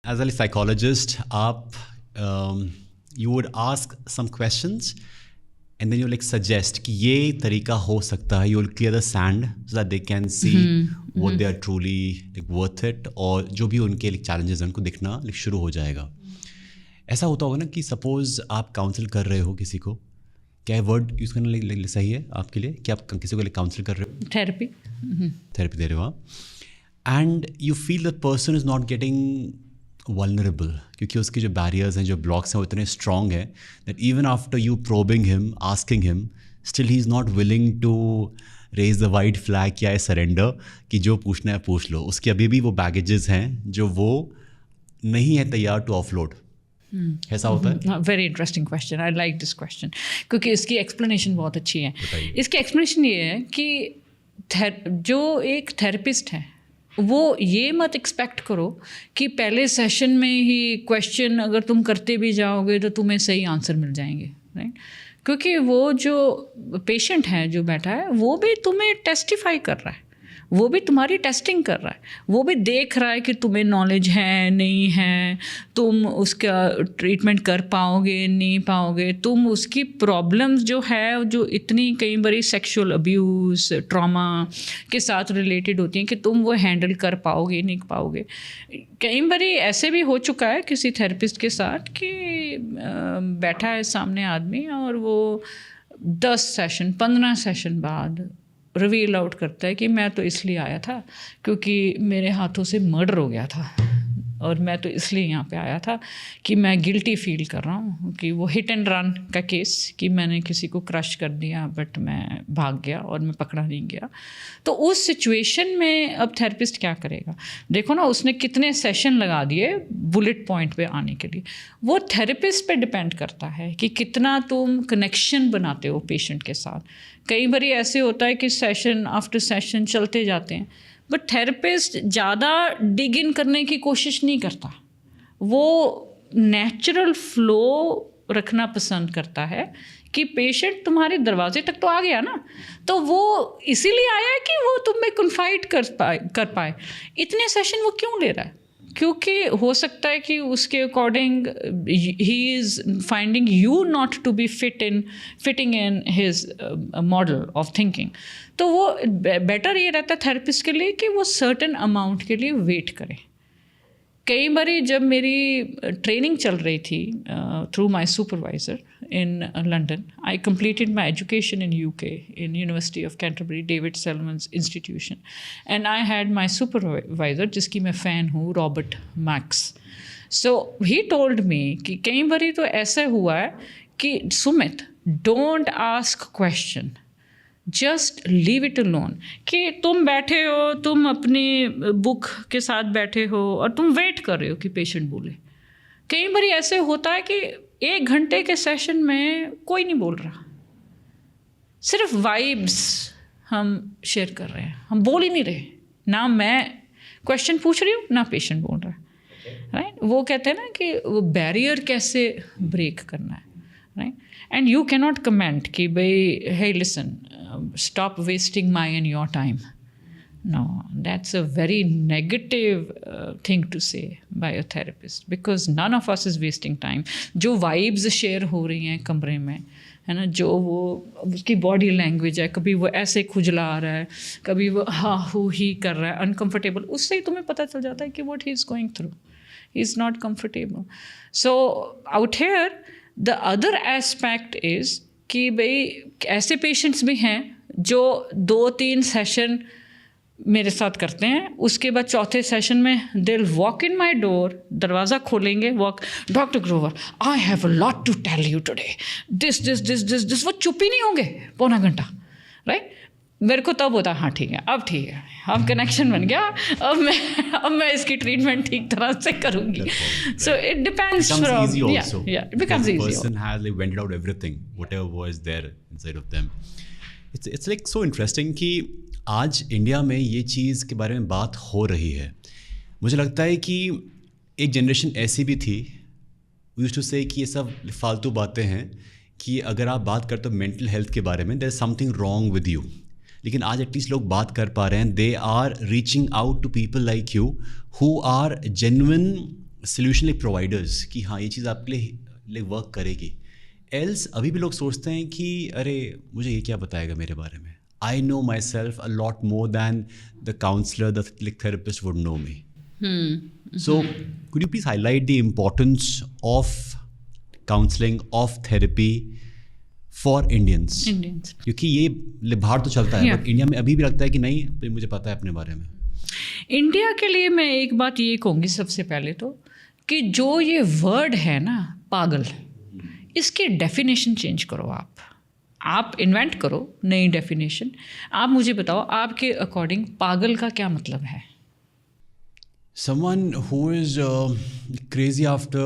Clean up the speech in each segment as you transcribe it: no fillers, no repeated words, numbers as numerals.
as a psychologist, you would ask some questions and then you like suggest कि ये तरीका हो सकता है. You will clear the sand so that they can see what they are truly like worth it, और जो भी उनके like challenges हैं उनको दिखना like शुरू हो जाएगा. ऐसा होता होगा ना कि सपोज आप काउंसिल कर रहे हो किसी को, क्या वर्ड यूज़ करना सही है आपके लिए कि आप किसी को काउंसिल कर रहे हो? थेरेपी दे रहे हो आप, and you feel that person is not getting vulnerable, क्योंकि उसके जो बैरियर्स हैं, जो ब्लॉक्स हैं, वो इतने स्ट्रॉन्ग है that even after you probing him, asking him, still he is not willing to raise the white flag या सरेंडर कि जो पूछना है पूछ लो. उसके अभी भी वो बैगेजेस हैं जो वो नहीं है तैयार टू ऑफलोड. ऐसा होता है? Very interesting question, I like this question, क्योंकि इसकी एक्सप्लेनेशन बहुत अच्छी है. इसकी एक्सप्लेनेशन ये है कि जो एक थेरेपिस्ट है वो ये मत एक्सपेक्ट करो कि पहले सेशन में ही क्वेश्चन अगर तुम करते भी जाओगे तो तुम्हें सही आंसर मिल जाएंगे, राइट? क्योंकि वो जो पेशेंट है जो बैठा है वो भी तुम्हें टेस्टिफाई कर रहा है, वो भी तुम्हारी टेस्टिंग कर रहा है, वो भी देख रहा है कि तुम्हें नॉलेज है नहीं है, तुम उसका ट्रीटमेंट कर पाओगे नहीं पाओगे, तुम उसकी प्रॉब्लम्स जो है जो इतनी कई बारी सेक्सुअल अब्यूज़ ट्रॉमा के साथ रिलेटेड होती हैं कि तुम वो हैंडल कर पाओगे नहीं पाओगे. कई बारी ऐसे भी हो चुका है किसी थेरेपिस्ट के साथ कि बैठा है सामने आदमी और वो 10 सेशन 15 सेशन बाद रिवील आउट करता है कि मैं तो इसलिए आया था क्योंकि मेरे हाथों से मर्डर हो गया था, और मैं तो इसलिए यहाँ पे आया था कि मैं गिल्टी फील कर रहा हूँ कि वो हिट एंड रन का केस कि मैंने किसी को क्रश कर दिया बट मैं भाग गया और मैं पकड़ा नहीं गया. तो उस सिचुएशन में अब थेरेपिस्ट क्या करेगा? देखो ना, उसने कितने सेशन लगा दिए बुलेट पॉइंट पे आने के लिए. वो थेरेपिस्ट पे डिपेंड करता है कि कितना तुम कनेक्शन बनाते हो पेशेंट के साथ. कई बारी ऐसे होता है कि सेशन आफ्टर सेशन चलते जाते हैं, बट थेरेपिस्ट ज़्यादा डिग इन करने की कोशिश नहीं करता. वो नेचुरल फ्लो रखना पसंद करता है कि पेशेंट तुम्हारे दरवाजे तक तो आ गया ना, तो वो इसीलिए आया है कि वो तुम में कन्फाइड कर पाए. इतने सेशन वो क्यों ले रहा है? क्योंकि हो सकता है कि उसके according he is finding you not to be fitting in his model of thinking. तो वो बेटर ये रहता है थेरेपिस्ट के लिए कि वो सर्टेन अमाउंट के लिए वेट करे. कई बारी जब मेरी ट्रेनिंग चल रही थी through my supervisor in London, I completed my education in UK in University of Canterbury, David Selman's institution, and I had my supervisor जिसकी मैं फ़ैन हूँ, Robert max. So he told me कि कई बारी तो ऐसा हुआ है कि Sumit, don't ask question, just leave it alone. कि तुम बैठे हो, तुम अपनी बुक के साथ बैठे हो और तुम वेट कर रहे हो कि पेशेंट बोले. कई बारी ऐसे होता है कि 1 घंटे के सेशन में कोई नहीं बोल रहा, सिर्फ वाइब्स हम शेयर कर रहे हैं, हम बोल ही नहीं रहे. ना मैं क्वेश्चन पूछ रही हूँ ना पेशेंट बोल रहा है, राइट? वो कहते हैं ना कि वो बैरियर कैसे ब्रेक करना है, right? And you can not comment कि भाई hey listen, stop wasting my and your time. No, that's a very negative thing to say by a therapist, because none of us is wasting time. जो vibes share हो रही हैं कमरे में, है ना, जो वो उसकी बॉडी लैंग्वेज है, कभी वो ऐसे खुजला रहा है, कभी वो हाँ हू ही कर रहा है अनकम्फर्टेबल, उससे ही तुम्हें पता चल जाता है कि what he is going through, he is not comfortable. So out here the other aspect is कि भाई ऐसे पेशेंट्स भी हैं जो 2-3 सेशन मेरे साथ करते हैं, उसके बाद चौथे सेशन में दिल वॉक इन माई डोर, दरवाज़ा खोलेंगे, walk, doctor Grover I have a lot to tell you today, this this this this this. वो चुप ही नहीं होंगे पौना घंटा, राइट? मेरे को तब होता हाँ ठीक है, अब ठीक है, अब कनेक्शन बन गया, अब मैं इसकी ट्रीटमेंट ठीक तरह से करूँगी. So it depends from, yeah, it becomes easy. The person has like vented out everything, whatever was there inside of them. It's like so interesting कि आज इंडिया में ये चीज़ के बारे में बात हो रही है. मुझे लगता है कि एक जनरेशन ऐसी भी थी, यूज्ड टू से कि ये सब फालतू बातें हैं, कि अगर आप बात करते हो मेंटल हेल्थ के बारे में, there is something wrong with you. लेकिन आज एटलीस्ट लोग बात कर पा रहे हैं. They are reaching out to people like you who are genuine solution like providers कि हाँ ये चीज़ आपके लिए वर्क करेगी. एल्स अभी भी लोग सोचते हैं कि अरे मुझे ये क्या बताएगा मेरे बारे में. I know myself a lot more than the counsellor the therapist would know me. So could you please highlight the importance of counseling, of therapy for Indians? क्योंकि ये बाहर तो चलता है बट इंडिया में अभी भी लगता है कि नहीं मुझे पता है अपने बारे में. इंडिया के लिए मैं एक बात ये कहूँगी सबसे पहले तो कि जो ये वर्ड है ना पागल, इसकी डेफिनेशन चेंज करो. आप इन्वेंट करो नई डेफिनेशन. आप मुझे बताओ आपके अकॉर्डिंग पागल का क्या मतलब है? Someone who is crazy after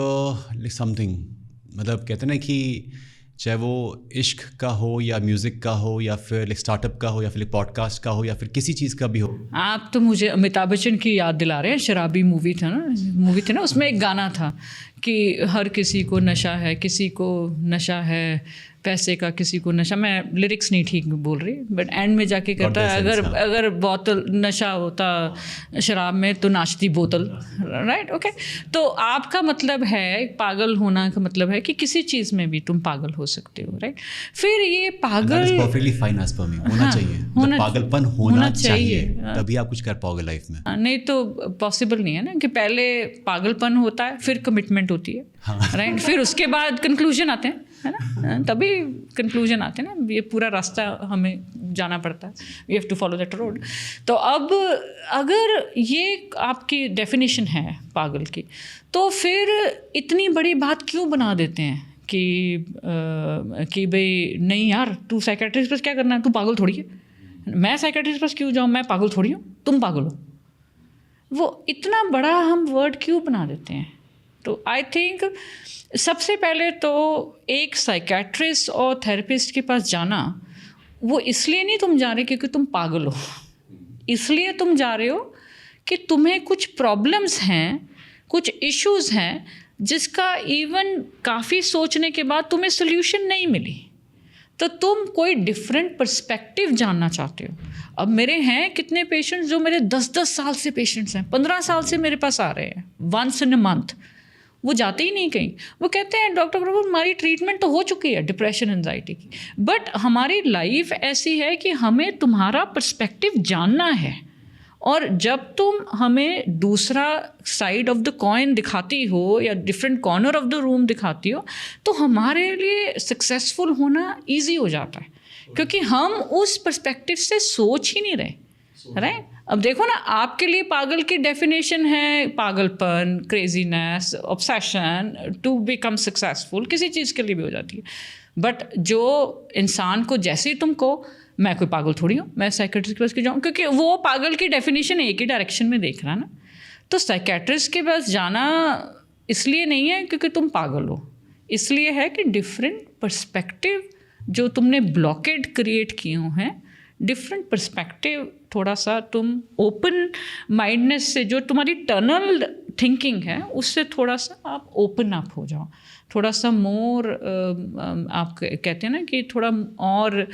like something. मतलब कहते हैं ना कि चाहे वो इश्क का हो या म्यूज़िक का हो या फिर लाइक स्टार्टअप का हो या फिर पॉडकास्ट का हो या फिर किसी चीज़ का भी हो. आप तो मुझे अमिताभ बच्चन की याद दिला रहे हैं. शराबी मूवी थी ना, उसमें एक गाना था कि हर किसी को नशा है, किसी को नशा है पैसे का, किसी को नशा. मैं लिरिक्स नहीं ठीक बोल रही बट एंड में जाके कहता है अगर बोतल नशा होता शराब में तो नाचती बोतल. Right, okay. तो आपका मतलब है पागल होना का मतलब है कि किसी चीज़ में भी तुम पागल हो सकते हो. राइट. फिर ये पागल परफेक्टली फाइन एज पर मी होना चाहिए. पागलपन होना चाहिए तभी आप कुछ कर पाओगे लाइफ में. नहीं तो पॉसिबल नहीं है ना कि पहले पागलपन होता है फिर कमिटमेंट होती है. राइट. फिर उसके बाद कंक्लूजन आते हैं, है ना, तभी कंक्लूजन आते हैं ना. ये पूरा रास्ता हमें जाना पड़ता है. We have to follow that road. तो अब अगर ये आपकी डेफिनेशन है पागल की तो फिर इतनी बड़ी बात क्यों बना देते हैं कि भाई नहीं यार तू साइकेट्रिस्ट पास क्या करना है, तू पागल थोड़ी है. मैं साइकेट्रिस्ट पास क्यों जाऊँ, मैं पागल थोड़ी हूँ, तुम पागल हो. वो इतना बड़ा हम वर्ड क्यों बना देते हैं? तो आई थिंक सबसे पहले तो एक साइकेट्रिस्ट और थेरेपिस्ट के पास जाना, वो इसलिए नहीं तुम जा रहे क्योंकि तुम पागल हो. इसलिए तुम जा रहे हो कि तुम्हें कुछ प्रॉब्लम्स हैं, कुछ इश्यूज हैं जिसका इवन काफ़ी सोचने के बाद तुम्हें सोल्यूशन नहीं मिली. तो तुम कोई डिफरेंट पर्सपेक्टिव जानना चाहते हो. अब मेरे हैं कितने पेशेंट्स जो मेरे 10-10 साल से पेशेंट्स हैं, 15 साल से मेरे पास आ रहे हैं वंस इन अ मंथ. वो जाते ही नहीं कहीं. वो कहते हैं डॉक्टर प्रभु हमारी ट्रीटमेंट तो हो चुकी है डिप्रेशन एंजाइटी की, बट हमारी लाइफ ऐसी है कि हमें तुम्हारा पर्सपेक्टिव जानना है. और जब तुम हमें दूसरा साइड ऑफ द कॉइन दिखाती हो या different corner of the room दिखाती हो तो हमारे लिए सक्सेसफुल होना ईजी हो जाता है क्योंकि हम उस पर्सपेक्टिव से सोच ही नहीं रहे. राइट. अब देखो ना, आपके लिए पागल की डेफिनेशन है पागलपन, craziness, obsession to become successful. किसी चीज़ के लिए भी हो जाती है. बट जो इंसान को जैसे ही तुम कहो मैं कोई पागल थोड़ी हूँ, मैं साइकेट्रिस्ट के पास क्यों जाऊँ, क्योंकि वो पागल की डेफिनेशन एक ही डायरेक्शन में देख रहा है ना. तो साइकेट्रिस्ट के पास जाना इसलिए नहीं है क्योंकि तुम पागल हो, इसलिए है कि डिफरेंट पर्सपेक्टिव जो तुमने ब्लॉकेड क्रिएट किए हैं, डिफरेंट पर्सपेक्टिव थोड़ा सा तुम ओपन माइंडनेस से, जो तुम्हारी टनल थिंकिंग है उससे थोड़ा सा आप ओपन अप हो जाओ. थोड़ा सा मोर आप कहते हैं ना कि थोड़ा और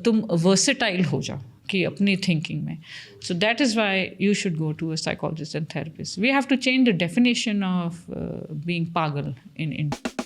तुम वर्सेटाइल हो जाओ कि अपनी थिंकिंग में. So that is why you should go to a psychologist and therapist. We have to change the definition of being पागल इन इंडिया.